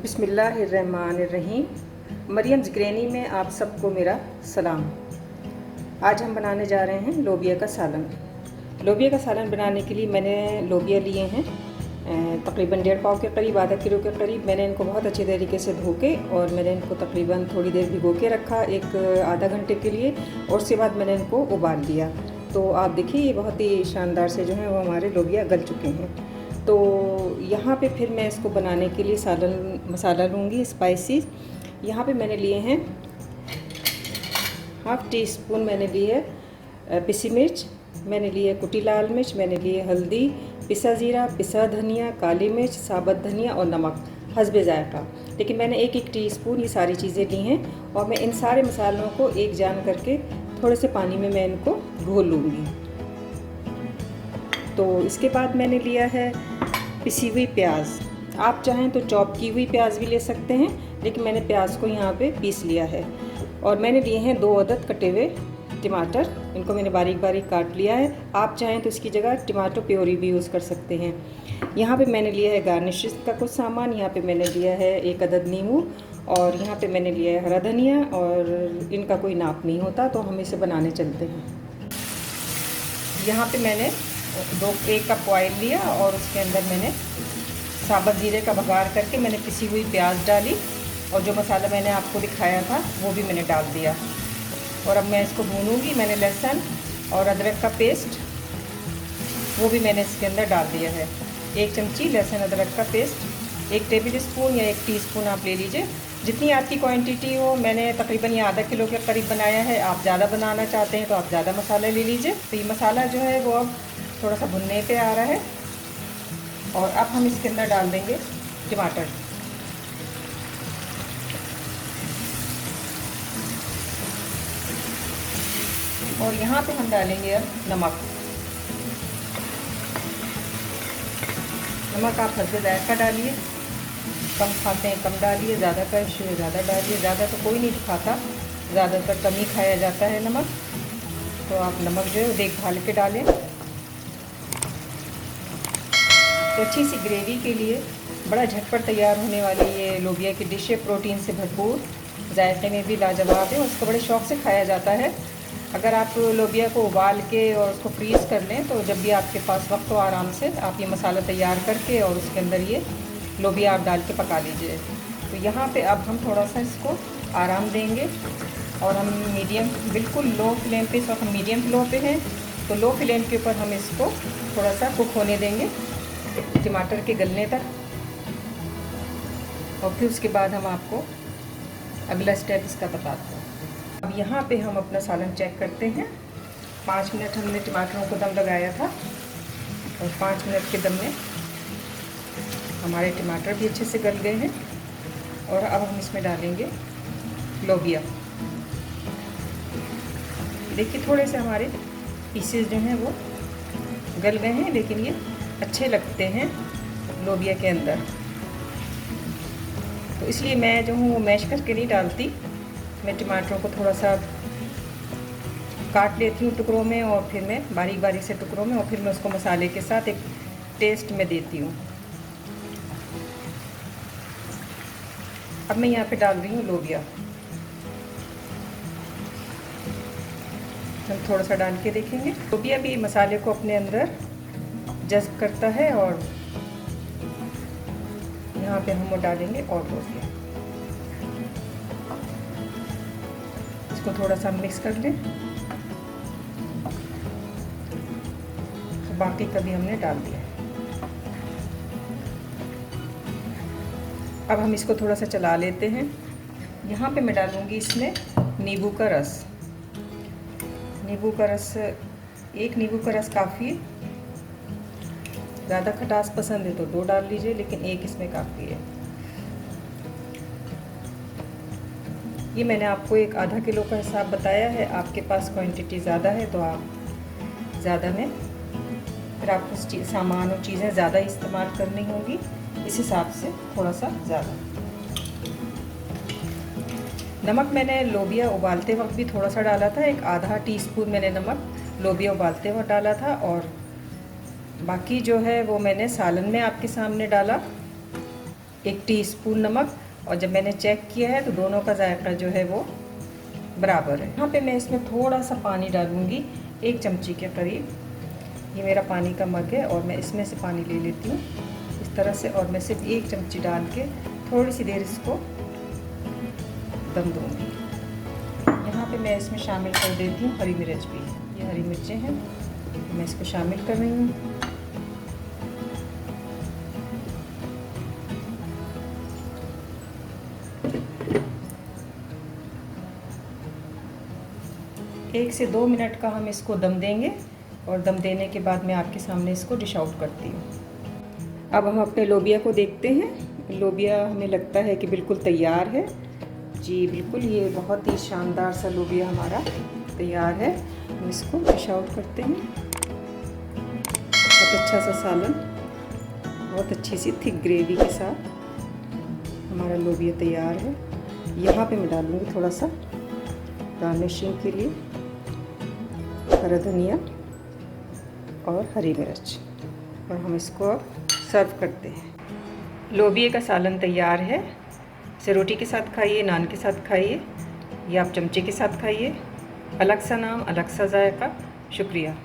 बिस्मिल्लाहिर्रहमानिर्रहीम। Mariam's granny में आप सबको मेरा सलाम। आज हम बनाने जा रहे हैं लोबिया का सालन। लोबिया का सालन बनाने के लिए मैंने लोबिया लिए हैं तकरीबन 1.5 पाव के करीब, आधा किलो के करीब। मैंने इनको बहुत अच्छे तरीके से धो के और मैंने इनको तकरीबन थोड़ी देर भिगो के रखा, एक आधा घंटे के लिए, और उसके बाद मैंने इनको उबाल लिया। तो आप देखिए ये बहुत ही शानदार से जो है वो हमारे लोबिया गल चुके हैं। तो यहाँ पे फिर मैं इसको बनाने के लिए सालन मसाला लूँगी, स्पाइसी। यहाँ पे मैंने लिए हैं हाफ़ टी स्पून मैंने लिए पिसी मिर्च, मैंने लिए कुटी लाल मिर्च, मैंने लिए हल्दी, पिसा ज़ीरा, पिसा धनिया, काली मिर्च, साबुत धनिया और नमक हस्बे ज़ायक़ा। लेकिन मैंने एक एक टीस्पून ये सारी चीज़ें ली हैं और मैं इन सारे मसालों को एक जान करके थोड़े से पानी में मैं इनको घोल लूँगी। तो इसके बाद मैंने लिया है पिसी हुई प्याज। आप चाहें तो चॉप की हुई प्याज भी ले सकते हैं, लेकिन मैंने प्याज को यहाँ पे पीस लिया है। और मैंने लिए हैं 2 अदद कटे हुए टमाटर, इनको मैंने बारीक बारीक काट लिया है। आप चाहें तो इसकी जगह टमाटो प्योरी भी यूज़ कर सकते हैं। यहाँ पे मैंने लिया है गार्निश का कुछ सामान। यहाँ पे मैंने लिया है 1 अदद नींबू, और यहाँ पे मैंने लिया है हरा धनिया, और इनका कोई नाप नहीं होता, तो हम इसे बनाने चलते हैं। यहाँ पे मैंने 1 कप ऑयल लिया और उसके अंदर मैंने साबुत जीरे का बघार करके मैंने पिसी हुई प्याज डाली, और जो मसाला मैंने आपको दिखाया था वो भी मैंने डाल दिया। और अब मैं इसको भूनूंगी। मैंने लहसुन और अदरक का पेस्ट वो भी मैंने इसके अंदर डाल दिया है। 1 चमची लहसुन अदरक का पेस्ट, 1 टेबल स्पून या 1 टीस्पून आप ले लीजिए, जितनी आपकी क्वांटिटी हो। मैंने तकरीबन ये आधा किलो के करीब बनाया है। आप ज़्यादा बनाना चाहते हैं तो आप ज़्यादा मसाला ले लीजिए। तो ये मसाला जो है वो अब थोड़ा सा भुनने पे आ रहा है, और अब हम इसके अंदर डाल देंगे टमाटर। और यहाँ पे हम डालेंगे अब नमक। नमक आप हस्बे ज़ायक़ा डालिए, कम खाते हैं कम डालिए, ज़्यादा का ज़्यादा डालिए। ज़्यादा तो कोई नहीं खाता, ज़्यादातर कम ही खाया जाता है नमक। तो आप नमक जो है देखभाल के डालें। तो अच्छी सी ग्रेवी के लिए बड़ा झटपट तैयार होने वाली ये लोबिया की डिश है, प्रोटीन से भरपूर, जायके में भी लाजवाब है, उसको बड़े शौक़ से खाया जाता है। अगर आप लोबिया को उबाल के और उसको फ्रीज़ कर लें, तो जब भी आपके पास वक्त हो आराम से आप ये मसाला तैयार करके और उसके अंदर ये लोबिया आप डाल के पका लीजिए। तो यहाँ पे अब हम थोड़ा सा इसको आराम देंगे, और हम मीडियम, बिल्कुल लो फ्लेम पे, इस वक्त हम मीडियम लो पे हैं, तो लो फ्लेम के ऊपर हम इसको थोड़ा सा कुक होने देंगे टमाटर के गलने तक। और फिर उसके बाद हम आपको अगला स्टेप इसका बताते हैं। अब यहाँ पे हम अपना सालन चेक करते हैं। 5 मिनट हमने टमाटरों को दम लगाया था, और 5 मिनट के दम में हमारे टमाटर भी अच्छे से गल गए हैं। और अब हम इसमें डालेंगे लोबिया। देखिए थोड़े से हमारे पीसेस जो हैं वो गल गए हैं, लेकिन ये अच्छे लगते हैं लोबिया के अंदर। तो इसलिए मैं जो हूँ वो मैश करके नहीं डालती, मैं टमाटरों को थोड़ा सा काट लेती हूँ टुकड़ों में, और फिर मैं बारीक बारीक से टुकड़ों में, और फिर मैं उसको मसाले के साथ एक टेस्ट में देती हूँ। अब मैं यहाँ पे डाल रही हूँ लोबिया। हम थोड़ा सा डाल के देखेंगे। लोबिया भी मसाले को अपने अंदर जज़्ब करता है, और यहाँ पे हम वो डालेंगे और लोबिया। इसको थोड़ा सा मिक्स कर लें। तो बाकी का भी हमने डाल दिया। अब हम इसको थोड़ा सा चला लेते हैं। यहाँ पे मैं डालूँगी इसमें नींबू का रस। नींबू का रस, 1 नींबू का रस काफ़ी है। ज़्यादा खटास पसंद है तो 2 डाल लीजिए, लेकिन 1 इसमें काफ़ी है। ये मैंने आपको एक आधा किलो का हिसाब बताया है। आपके पास क्वांटिटी ज़्यादा है तो आप ज़्यादा में, फिर आपको सामान और चीज़ें ज़्यादा इस्तेमाल करनी होगी, इस हिसाब से थोड़ा सा ज़्यादा। नमक मैंने लोबिया उबालते वक्त भी थोड़ा सा डाला था, एक आधा टीस्पून मैंने नमक लोबिया उबालते वक्त डाला था, और बाकी जो है वो मैंने सालन में आपके सामने डाला। 1 टीस्पून नमक, और जब मैंने चेक किया है तो दोनों का जायका जो है वो बराबर है। यहाँ पे मैं इसमें थोड़ा सा पानी डालूँगी, 1 चमची के करीब। ये मेरा पानी का मग है और मैं इसमें से पानी ले लेती हूँ इस तरह से, और मैं सिर्फ 1 चमची डाल के थोड़ी सी देर इसको दम दूँगी। यहाँ पे मैं इसमें शामिल कर देती हूँ हरी मिर्च भी। ये हरी मिर्चें हैं, मैं इसको शामिल कर रही हूँ। एक से 2 मिनट का हम इसको दम देंगे, और दम देने के बाद मैं आपके सामने इसको डिश आउट करती हूँ। अब हम अपने लोबिया को देखते हैं। लोबिया हमें लगता है कि बिल्कुल तैयार है। जी बिल्कुल, ये बहुत ही शानदार सा लोबिया हमारा तैयार है। हम इसको डिश आउट करते हैं। बहुत अच्छा सा सालन, बहुत अच्छी सी थिक ग्रेवी के साथ हमारा लोबिया तैयार है। यहाँ पे मैं डालूँगी थोड़ा सा गार्निशिंग के लिए हरा धनिया और हरी मिर्च, और हम इसको सर्व करते हैं। लोबिया का सालन तैयार है। इसे रोटी के साथ खाइए, नान के साथ खाइए, या आप चमचे के साथ खाइए। अलग सा नाम, अलग सा जायका। शुक्रिया।